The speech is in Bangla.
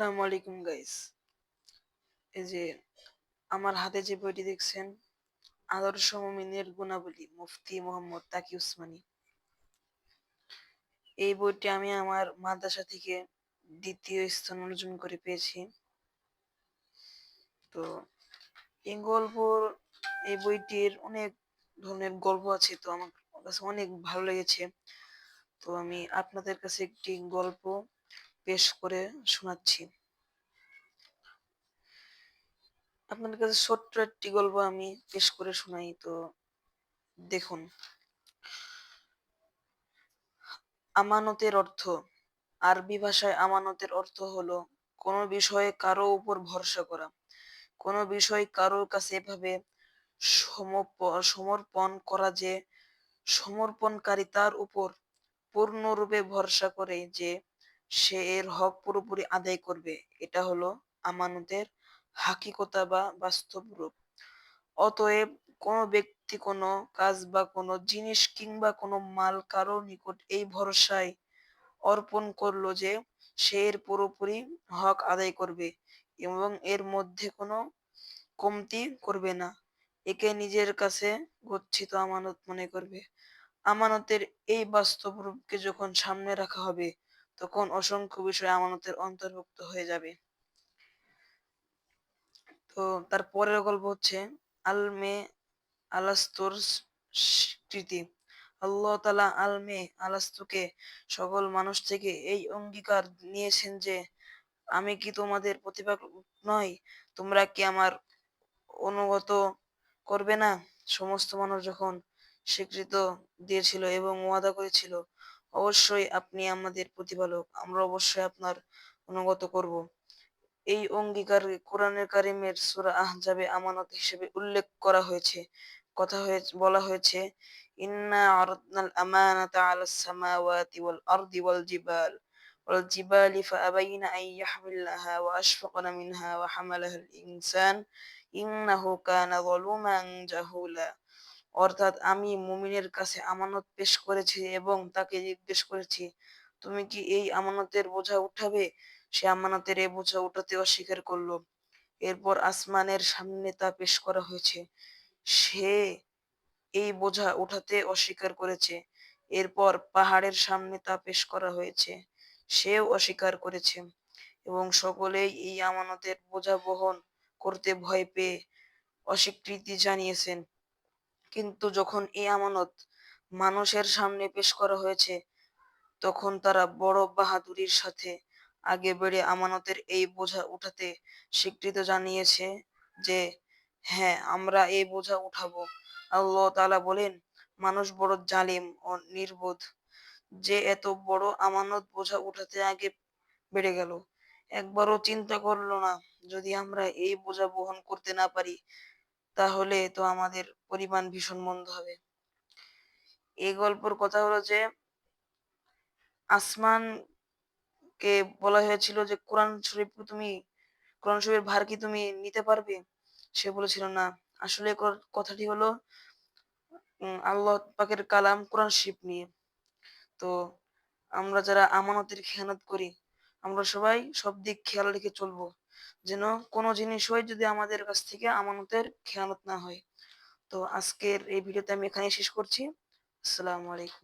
আসসালামু আলাইকুম গাইস। এই যে আমার হাতে যে বইটি দেখছেন, আদর্শ মুমিনের গুণাবলী, মুফতি মোহাম্মদ তাকি উসমানী। এই বইটি আমি আমার মাদ্রাসা থেকে দ্বিতীয় স্থান অর্জন করে পেয়েছি। তো এই বইটির অনেক ধরনের গল্প আছে, তো আমার কাছে অনেক ভালো লেগেছে। তো আমি আপনাদের কাছে একটি গল্প পেশ করে শোনাচ্ছি। আপনাদের কাছে ছোট্ট একটি গল্প আমি পেশ করে শোনাই, তো দেখুন। আমানতের অর্থ। আরবি ভাষায় আমানতের অর্থ হলো কোনো বিষয়ে কারো উপর ভরসা করা, কোনো বিষয় কারোর কাছে এভাবে সমর্পণ করা যে সমর্পণকারী তার উপর পূর্ণরূপে ভরসা করে যে সে এর হক পুরোপুরি আদায় করবে। এটা হলো আমানতের হাকিকতা বা বাস্তব রূপ। অতএব কোনো ব্যক্তি কোনো কাজ বা কোনো জিনিস কিংবা কোনো মাল কারো নিকট এই ভরসায় অর্পণ করলো যে সে এর পুরোপুরি হক আদায় করবে এবং এর মধ্যে কোনো কমতি করবে না, একে নিজের কাছে গচ্ছিত আমানত মনে করবে। আমানতের এই বাস্তব রূপকে যখন সামনে রাখা হবে, তখন অসংখ্য বিষয় আমানতের অন্তর্ভুক্ত হয়ে যাবে। তো তার পরের গল্প হচ্ছে আলমে আলাস্তুর স্বীকৃতি। আল্লাহ তাআলা আলমে আলাস্তুকে সকল মানুষ থেকে এই অঙ্গীকার নিয়েছেন যে আমি কি তোমাদের প্রতিপালক নই, তোমরা কি আমার অনুগত করবে না? সমস্ত মানুষ যখন স্বীকৃত দিয়েছিল এবং ওয়াদা করেছিল, অবশ্যই আপনি আমাদের প্রতিপালক, আমরা অবশ্যই আপনার অনুগত করব। এই অঙ্গীকার কোরআনে কারিমের সূরা আহজাবে আমানত হিসেবে উল্লেখ করা হয়েছে। বলা হয়েছে, ইন্না আরাদনাল আমানাতা আলাস সামাওয়াতি ওয়াল আরদি ওয়াল জিবালি ফাআবাইনা আন ইয়াহমিলনাহা ওয়া আশফাকনা মিনহা ওয়া হামালাহাল ইনসান ইন্নাহু কানা যালুমান জাহুলা। অর্থাৎ আমি মুমিনের কাছে আমানত পেশ করেছি এবং তাকে জিজ্ঞেস করেছি, তুমি কি এই আমানতের বোঝা উঠাবে? সে আমানতের এ বোঝা উঠাতে অস্বীকার করলো। এরপর আসমানের সামনে তা পেশ করা হয়েছে, সে এই বোঝা উঠাতে অস্বীকার করেছে। এরপর পাহাড়ের সামনে তা পেশ করা হয়েছে, সেও অস্বীকার করেছে এবং সকলেই এই আমানতের বোঝা বহন করতে ভয় পেয়ে অস্বীকৃতি জানিয়েছেন। কিন্তু যখন এই আমানত মানুষের সামনে পেশ করা হয়েছে, তখন তারা বড় বাহাদুরির সাথে আগে বেড়ে আমানতের এই বোঝা উঠাতে স্বীকৃতি জানিয়েছে যে হ্যাঁ, আমরা এই বোঝা উঠাবো। আল্লাহ তাআলা বলেন, মানুষ বড় জালিম ও নির্বোধ যে এত বড় আমানত বোঝা উঠাতে আগে বেড়ে গেল, একবারও চিন্তা করলো না যদি আমরা এই বোঝা বহন করতে না পারি তাহলে তো আমাদের পরিমাণ ভীষণ মন্দ হবে। এই গল্পের কথা হলো যে আসমানকে বলা হয়েছিল যে কোরআন শরীফের ভার কি তুমি নিতে পারবে? সে বলেছিল না। আসলে কথাটি হলো আল্লাহ পাকের কালাম কোরআন শরীফ নিয়ে। তো আমরা যারা আমানতের খেয়ানত করি, আমরা সবাই সব দিক খেয়াল রেখে চলবো, যেন কোনো জিনিস হয় যদি আমাদের কাছ থেকে আমানতের খেয়ানত না হয়। তো আজকের এই ভিডিওতে আমি এখানেই শেষ করছি। আসসালামু আলাইকুম।